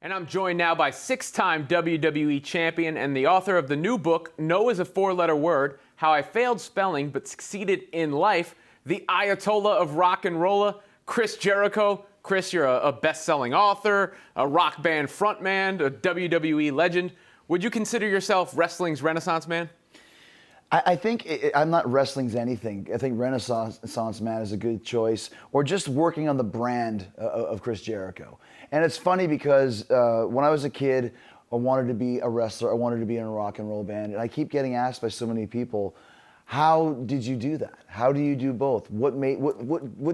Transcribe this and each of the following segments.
And I'm joined now by six-time WWE champion and the author of the new book, No is a Four-Letter Word, How I Failed Spelling But Succeeded in Life, the Ayatollah of Rock and Rolla, Chris Jericho. Chris, you're a best-selling author, a rock band frontman, a WWE legend. Would you consider yourself wrestling's Renaissance man? I think I'm not wrestling's anything. I think Renaissance man is a good choice, or just working on the brand of Chris Jericho. And it's funny because when I was a kid, I wanted to be a wrestler. I wanted to be in a rock and roll band. And I keep getting asked by so many people, how did you do that? How do you do both? What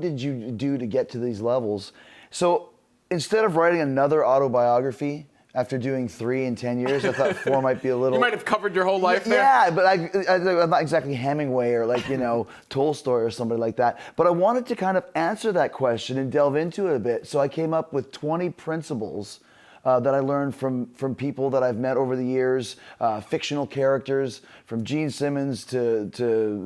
did you do to get to these levels? So instead of writing another autobiography, after doing 3 in 10 years, I thought 4 might be a little... You might have covered your whole life there. Yeah, but I'm not exactly Hemingway or Tolstoy or somebody like that. But I wanted to kind of answer that question and delve into it a bit. So I came up with 20 principles that I learned from people that I've met over the years, fictional characters, from Gene Simmons to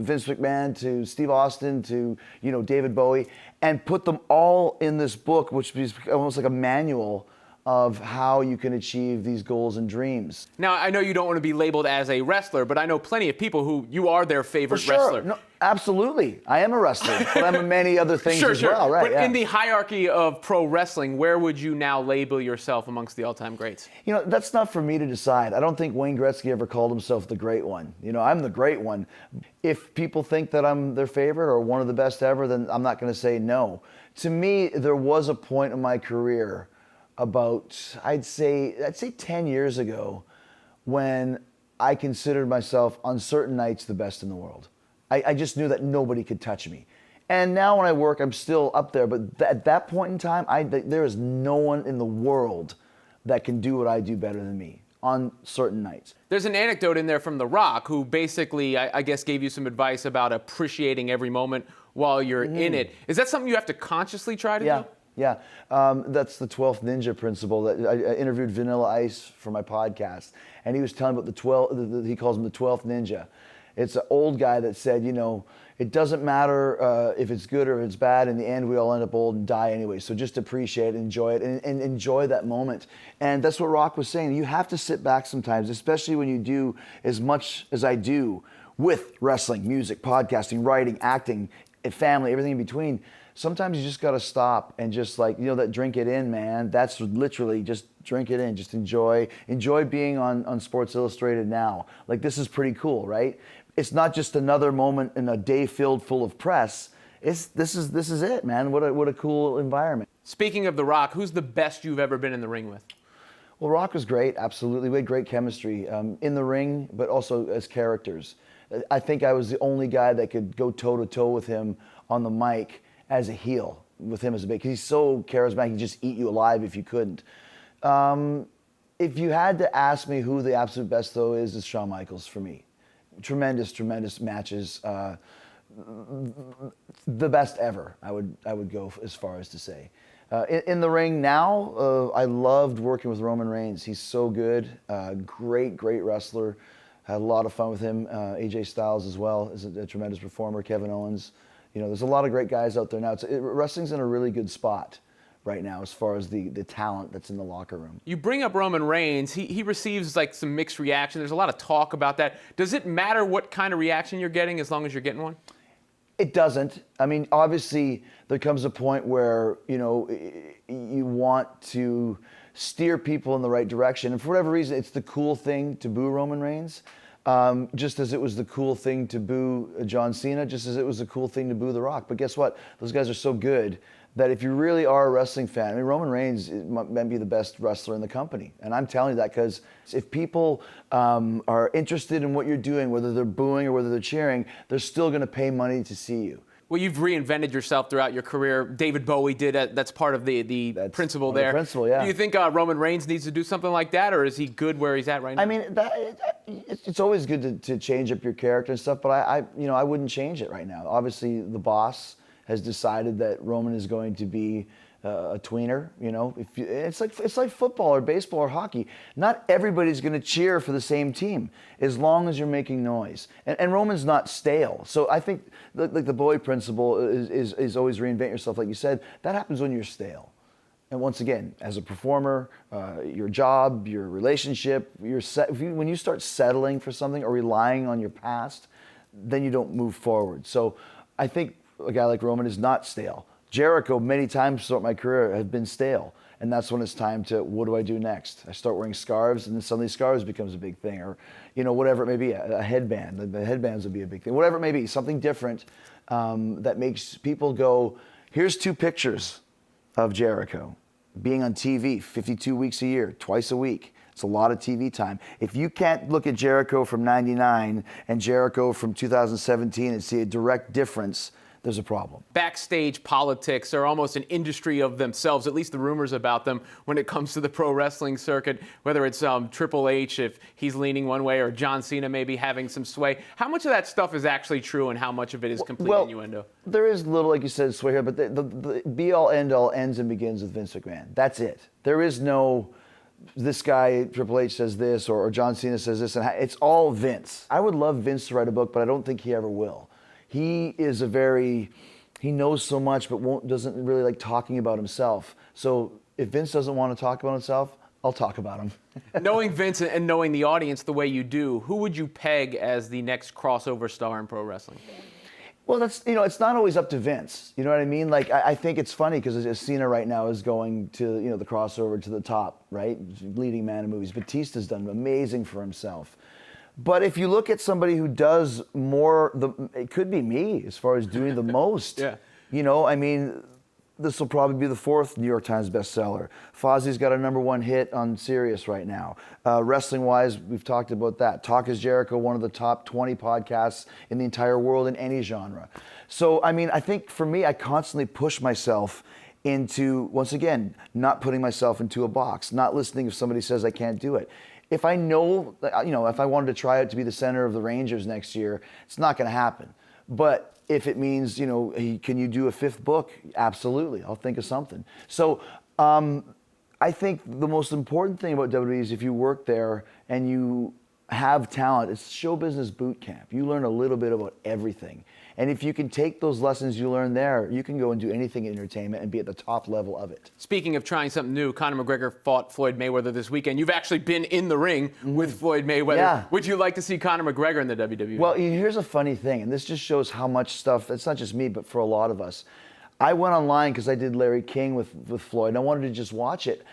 Vince McMahon to Steve Austin to David Bowie, and put them all in this book, which is almost like a manual of how you can achieve these goals and dreams. Now, I know you don't want to be labeled as a wrestler, but I know plenty of people who you are their favorite wrestler. No, absolutely. I am a wrestler, but I'm many other things as well, right? But in the hierarchy of pro wrestling, where would you now label yourself amongst the all-time greats? That's not for me to decide. I don't think Wayne Gretzky ever called himself the great one. I'm the great one. If people think that I'm their favorite or one of the best ever, then I'm not going to say no. To me, there was a point in my career about, I'd say 10 years ago, when I considered myself on certain nights the best in the world. I just knew that nobody could touch me. And now when I work, I'm still up there. But at that point in time, there is no one in the world that can do what I do better than me on certain nights. There's an anecdote in there from The Rock, who basically, I guess, gave you some advice about appreciating every moment while you're in it. Is that something you have to consciously try to do? Yeah, that's the 12th Ninja principle. That I interviewed Vanilla Ice for my podcast, and he was telling about he calls him the 12th Ninja. It's an old guy that said, it doesn't matter if it's good or if it's bad. In the end, we all end up old and die anyway. So just appreciate it, enjoy it, and enjoy that moment. And that's what Rock was saying. You have to sit back sometimes, especially when you do as much as I do with wrestling, music, podcasting, writing, acting, family, everything in between. Sometimes you just got to stop and just that drink it in, man. That's literally just drink it in. Just enjoy being on Sports Illustrated now. This is pretty cool, right? It's not just another moment in a day filled full of press. This is it, man. What a cool environment. Speaking of The Rock, who's the best you've ever been in the ring with? Well, Rock was great, absolutely. We had great chemistry in the ring, but also as characters. I think I was the only guy that could go toe-to-toe with him on the mic as a heel, with him as a big, because he's so charismatic, he'd just eat you alive if you couldn't. If you had to ask me who the absolute best, though, is Shawn Michaels for me. Tremendous matches. The best ever, I would go as far as to say. In the ring now, I loved working with Roman Reigns. He's so good, great wrestler. Had a lot of fun with him. AJ Styles as well is a tremendous performer. Kevin Owens. There's a lot of great guys out there now. Wrestling's in a really good spot right now as far as the talent that's in the locker room. You bring up Roman Reigns. He receives some mixed reaction. There's a lot of talk about that. Does it matter what kind of reaction you're getting as long as you're getting one? It doesn't. I mean, obviously, there comes a point where, you want to steer people in the right direction. And for whatever reason, it's the cool thing to boo Roman Reigns. Just as it was the cool thing to boo John Cena, just as it was the cool thing to boo The Rock. But guess what? Those guys are so good that if you really are a wrestling fan, Roman Reigns might be the best wrestler in the company. And I'm telling you that because if people are interested in what you're doing, whether they're booing or whether they're cheering, they're still going to pay money to see you. Well, you've reinvented yourself throughout your career. David Bowie did. That's part of the principle there. The principle, yeah. Do you think Roman Reigns needs to do something like that, or is he good where he's at right now? I mean, it's always good to change up your character and stuff, but I wouldn't change it right now. Obviously, the boss has decided that Roman is going to be a tweener. It's like football or baseball or hockey. Not everybody's going to cheer for the same team as long as you're making noise. And Roman's not stale. So I think the Bowie principle is always reinvent yourself, like you said. That happens when you're stale. And once again, as a performer, your job, your relationship, when you start settling for something or relying on your past, then you don't move forward. So I think a guy like Roman is not stale. Jericho, many times throughout my career, have been stale. And that's when it's time to, what do I do next? I start wearing scarves, and then suddenly scarves becomes a big thing. Or, whatever it may be, a headband. The headbands would be a big thing. Whatever it may be, something different that makes people go, here's 2 pictures of Jericho being on TV 52 weeks a year, twice a week. It's a lot of TV time. If you can't look at Jericho from 99 and Jericho from 2017 and see a direct difference, there's a problem. Backstage politics are almost an industry of themselves, at least the rumors about them when it comes to the pro wrestling circuit, whether it's Triple H, if he's leaning one way, or John Cena maybe having some sway. How much of that stuff is actually true and how much of it is complete innuendo? There is little, like you said, sway here, but the be-all, end-all ends and begins with Vince McMahon. That's it. There is no, this guy, Triple H, says this, or John Cena says this, and it's all Vince. I would love Vince to write a book, but I don't think he ever will. He knows so much, but doesn't really like talking about himself. So if Vince doesn't want to talk about himself, I'll talk about him. Knowing Vince and knowing the audience the way you do, who would you peg as the next crossover star in pro wrestling? Well, that's, it's not always up to Vince. You know what I mean? Like, I think it's funny because Cena right now is going to, the crossover to the top, right? Leading man in movies. Batista's done amazing for himself. But if you look at somebody who does more, it could be me as far as doing the most. Yeah. This will probably be the 4th New York Times bestseller. Fozzie's got a #1 hit on Sirius right now. Wrestling-wise, we've talked about that. Talk is Jericho, one of the top 20 podcasts in the entire world in any genre. So, I think for me, I constantly push myself into, once again, not putting myself into a box, not listening if somebody says I can't do it. If I know, if I wanted to try out to be the center of the Rangers next year, it's not going to happen. But if it means, can you do a 5th book? Absolutely. I'll think of something. So I think the most important thing about WWE is if you work there and you have talent, it's show business boot camp. You learn a little bit about everything. And if you can take those lessons you learn there, you can go and do anything in entertainment and be at the top level of it. Speaking of trying something new, Conor McGregor fought Floyd Mayweather this weekend. You've actually been in the ring with Floyd Mayweather. Yeah. Would you like to see Conor McGregor in the WWE? Well, here's a funny thing, and this just shows how much stuff, it's not just me, but for a lot of us. I went online because I did Larry King with Floyd, and I wanted to just watch it.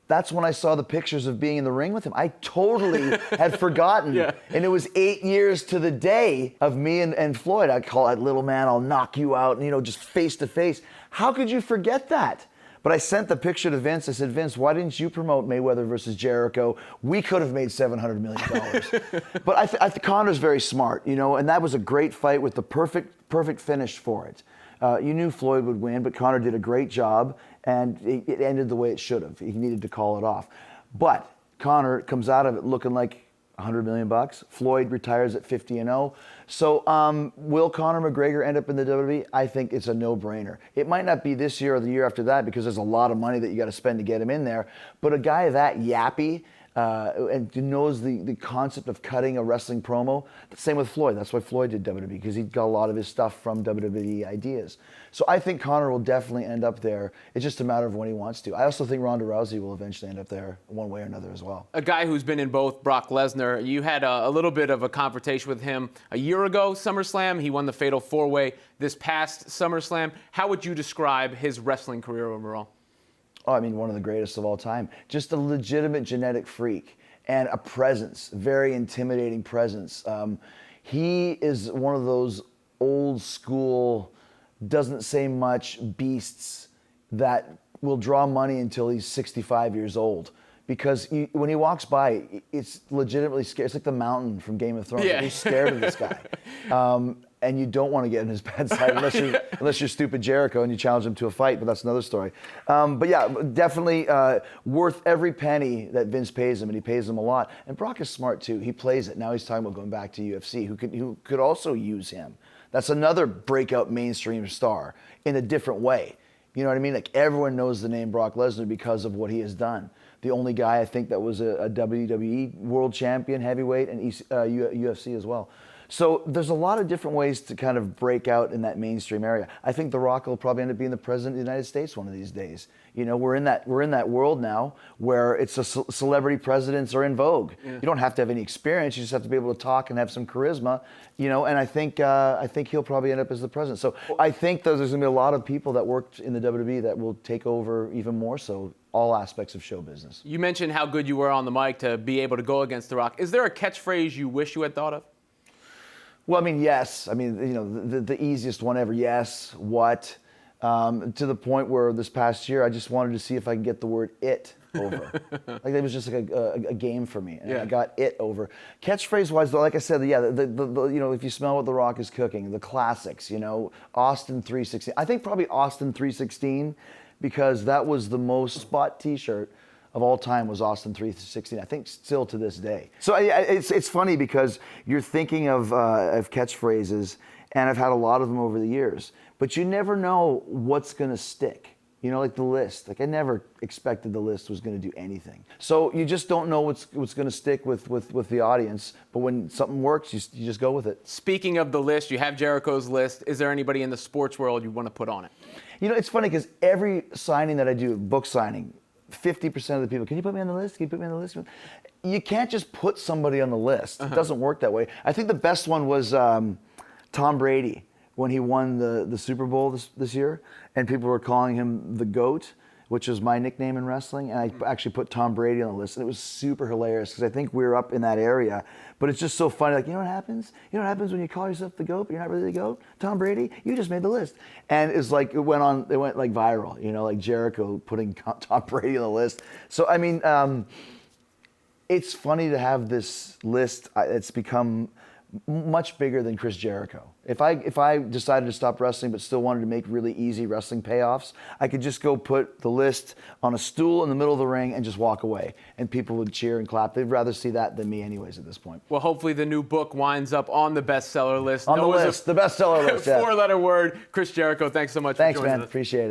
That's when I saw the pictures of being in the ring with him. I totally had forgotten. Yeah. And it was 8 years to the day of me and Floyd. I'd call that little man, I'll knock you out, and just face to face. How could you forget that? But I sent the picture to Vince. I said, Vince, why didn't you promote Mayweather versus Jericho? We could have made $700 million. But I think Conor's very smart, and that was a great fight with the perfect finish for it. You knew Floyd would win, but Conor did a great job, and it ended the way it should have. He needed to call it off. But Conor comes out of it looking like $100 million. Floyd retires at 50-0. So will Conor McGregor end up in the WWE? I think it's a no-brainer. It might not be this year or the year after that because there's a lot of money that you got to spend to get him in there. But a guy that yappy, and knows the concept of cutting a wrestling promo. The same with Floyd. That's why Floyd did WWE, because he got a lot of his stuff from WWE ideas. So I think Conor will definitely end up there. It's just a matter of when he wants to. I also think Ronda Rousey will eventually end up there one way or another as well. A guy who's been in both, Brock Lesnar. You had a little bit of a confrontation with him a year ago, SummerSlam. He won the Fatal 4-Way this past SummerSlam. How would you describe his wrestling career overall? Oh, one of the greatest of all time. Just a legitimate genetic freak and a presence, very intimidating presence. He is one of those old school, doesn't say much beasts that will draw money until he's 65 years old. Because when he walks by, it's legitimately scary. It's like the Mountain from Game of Thrones. Yeah. You're scared of this guy. And you don't want to get in his bad side unless you're stupid Jericho and you challenge him to a fight, but that's another story. But yeah, definitely worth every penny that Vince pays him, and he pays him a lot. And Brock is smart too. He plays it. Now he's talking about going back to UFC, who could also use him. That's another breakout mainstream star in a different way. You know what I mean? Like, everyone knows the name Brock Lesnar because of what he has done. The only guy I think that was a WWE world champion heavyweight and UFC as well. So there's a lot of different ways to kind of break out in that mainstream area. I think The Rock will probably end up being the president of the United States one of these days. You know, we're in that world now where it's celebrity presidents are in vogue. Yeah. You don't have to have any experience; you just have to be able to talk and have some charisma. You know, and I think he'll probably end up as the president. So I think there's going to be a lot of people that worked in the WWE that will take over even more so all aspects of show business. You mentioned how good you were on the mic to be able to go against The Rock. Is there a catchphrase you wish you had thought of? Well, I mean, yes. I mean, you know, the easiest one ever, yes, what, to the point where this past year I just wanted to see if I could get the word it over. Like it was just like a game for me, and yeah. I got it over. Catchphrase-wise, though, like I said, yeah, the you know, if you smell what The Rock is cooking, the classics, you know, Austin 316. I think probably Austin 316 because that was the most spot T-shirt of all time was Austin 316. I think still to this day. So it's funny because you're thinking of catchphrases, and I've had a lot of them over the years, but you never know what's going to stick. You know, like the list. Like I never expected the list was going to do anything. So you just don't know what's going to stick with the audience. But when something works, you just go with it. Speaking of the list, you have Jericho's list. Is there anybody in the sports world you want to put on it? You know, it's funny because every signing that I do, book signing, 50% of the people, can you put me on the list? Can you put me on the list? You can't just put somebody on the list. It doesn't work that way. I think the best one was Tom Brady when he won the Super Bowl this year, and people were calling him the GOAT, which is my nickname in wrestling, and I actually put Tom Brady on the list, and it was super hilarious because I think we were up in that area, but it's just so funny. Like, you know what happens? You know what happens when you call yourself the GOAT, but you're not really the GOAT? Tom Brady, you just made the list. And it's like, it went like viral, you know, like Jericho putting Tom Brady on the list. So, I mean, it's funny to have this list. It's become much bigger than Chris Jericho. If I decided to stop wrestling but still wanted to make really easy wrestling payoffs, I could just go put the list on a stool in the middle of the ring and just walk away, and people would cheer and clap. They'd rather see that than me anyways at this point. Well, hopefully the new book winds up on the bestseller list. On the list, the bestseller list. Four-letter word. Chris Jericho, thanks so much for joining us. Thanks, man. Appreciate it.